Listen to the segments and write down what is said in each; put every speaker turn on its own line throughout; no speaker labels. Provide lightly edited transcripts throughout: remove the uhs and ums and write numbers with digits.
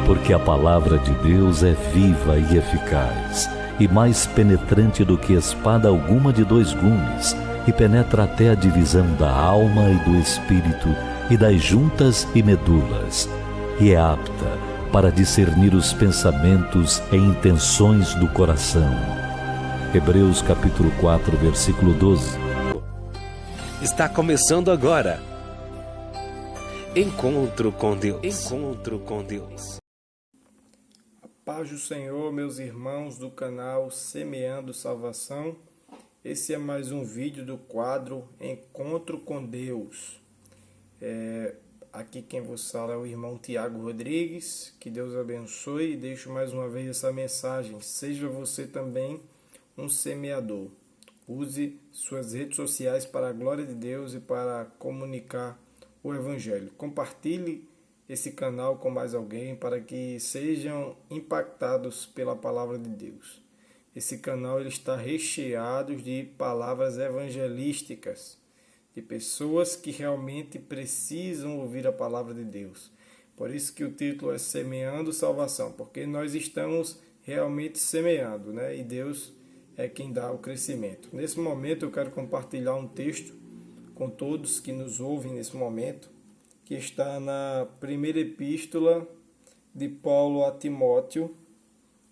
porque a palavra de Deus é viva e eficaz, e mais penetrante do que espada alguma de dois gumes, e penetra até a divisão da alma e do espírito, e das juntas e medulas, e é apta para discernir os pensamentos e intenções do coração. Hebreus capítulo 4, versículo 12.
Está começando agora. Encontro com Deus. Encontro com Deus.
A paz do Senhor, meus irmãos do canal Semeando Salvação. Esse é mais um vídeo do quadro Encontro com Deus. Aqui quem vos fala é o irmão Tiago Rodrigues. Que Deus abençoe e deixo mais uma vez essa mensagem. Seja você também um semeador. Use suas redes sociais para a glória de Deus e para comunicar o Evangelho. Compartilhe esse canal com mais alguém para que sejam impactados pela palavra de Deus. Esse canal ele está recheado de palavras evangelísticas, de pessoas que realmente precisam ouvir a palavra de Deus. Por isso que o título é Semeando Salvação, porque nós estamos realmente semeando, né? E Deus é quem dá o crescimento. Nesse momento eu quero compartilhar um texto com todos que nos ouvem nesse momento, que está na primeira epístola de Paulo a Timóteo,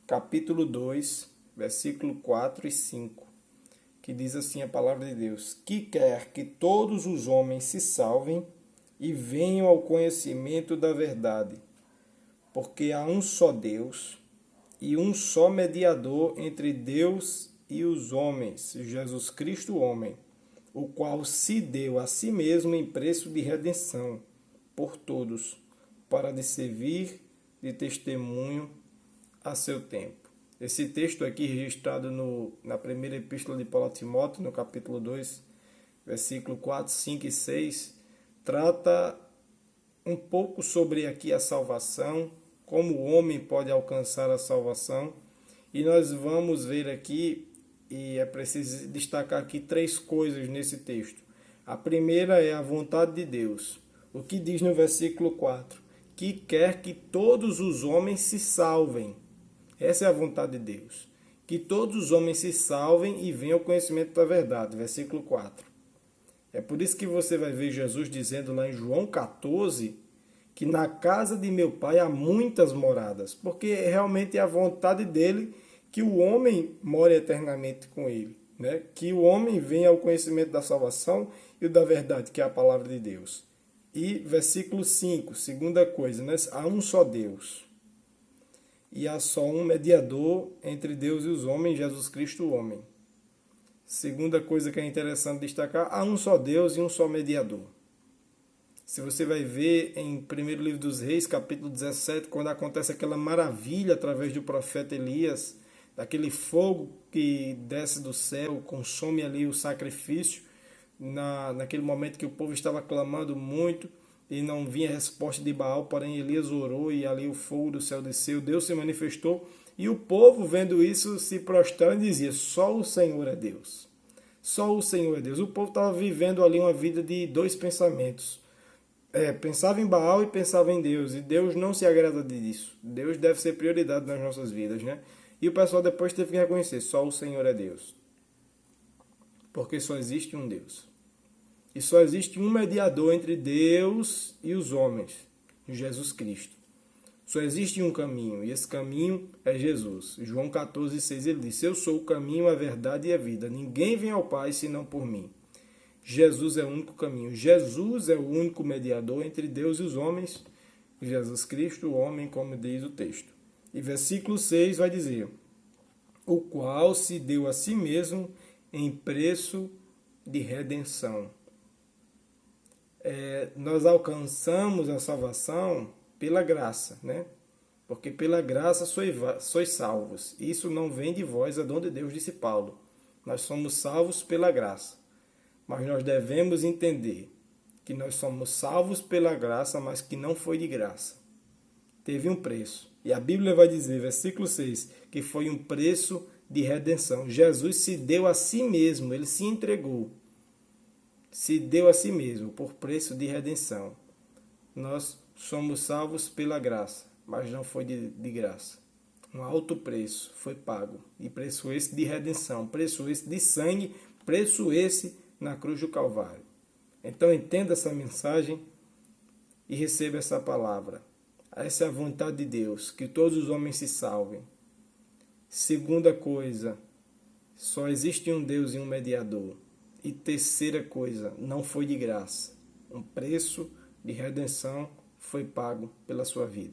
capítulo 2, versículo 4 e 5, que diz assim a palavra de Deus: que quer que todos os homens se salvem e venham ao conhecimento da verdade, porque há um só Deus e um só mediador entre Deus e os homens, Jesus Cristo, homem, o qual se deu a si mesmo em preço de redenção por todos, para lhe servir de testemunho a seu tempo. Esse texto aqui, registrado na primeira epístola de Paulo a Timóteo, no capítulo 2, versículo 4, 5 e 6, trata um pouco sobre aqui a salvação, como o homem pode alcançar a salvação, e nós vamos ver aqui, e é preciso destacar aqui três coisas nesse texto. A primeira é a vontade de Deus. O que diz no versículo 4? Que quer que todos os homens se salvem. Essa é a vontade de Deus. Que todos os homens se salvem e venham ao conhecimento da verdade. Versículo 4. É por isso que você vai ver Jesus dizendo lá em João 14 que na casa de meu Pai há muitas moradas. Porque realmente é a vontade dele que o homem more eternamente com ele, né? Que o homem venha ao conhecimento da salvação e da verdade, que é a palavra de Deus. E versículo 5, segunda coisa, né? Há um só Deus e há só um mediador entre Deus e os homens, Jesus Cristo, o homem. Segunda coisa que é interessante destacar, há um só Deus e um só mediador. Se você vai ver em 1º livro dos Reis, capítulo 17, quando acontece aquela maravilha através do profeta Elias, daquele fogo que desce do céu, consome ali o sacrifício, naquele momento que o povo estava clamando muito e não vinha resposta de Baal, porém Elias orou e ali o fogo do céu desceu, Deus se manifestou e o povo vendo isso se prostrando e dizia: só o Senhor é Deus, só o Senhor é Deus. O povo estava vivendo ali uma vida de dois pensamentos, pensava em Baal e pensava em Deus, e Deus não se agrada disso. Deus deve ser prioridade nas nossas vidas, né? E o pessoal depois teve que reconhecer, só o Senhor é Deus. Porque só existe um Deus. E só existe um mediador entre Deus e os homens, Jesus Cristo. Só existe um caminho, e esse caminho é Jesus. João 14, 6, ele diz: eu sou o caminho, a verdade e a vida. Ninguém vem ao Pai senão por mim. Jesus é o único caminho. Jesus é o único mediador entre Deus e os homens. Jesus Cristo, o homem, como diz o texto. E versículo 6 vai dizer: o qual se deu a si mesmo em preço de redenção. Nós alcançamos a salvação pela graça, né? Porque pela graça sois salvos. Isso não vem de vós, é dom de Deus, disse Paulo. Nós somos salvos pela graça. Mas nós devemos entender que nós somos salvos pela graça, mas que não foi de graça. Teve um preço. E a Bíblia vai dizer, versículo 6, que foi um preço de redenção. Jesus se deu a si mesmo, ele se entregou. Se deu a si mesmo por preço de redenção. Nós somos salvos pela graça. mas não foi de graça. Um alto preço foi pago, e preço esse de redenção, preço esse de sangue, preço esse na cruz do Calvário. Então entenda essa mensagem e receba essa palavra. Essa é a vontade de Deus, que todos os homens se salvem. Segunda coisa, só existe um Deus e um mediador. E terceira coisa, não foi de graça. Um preço de redenção foi pago pela sua vida.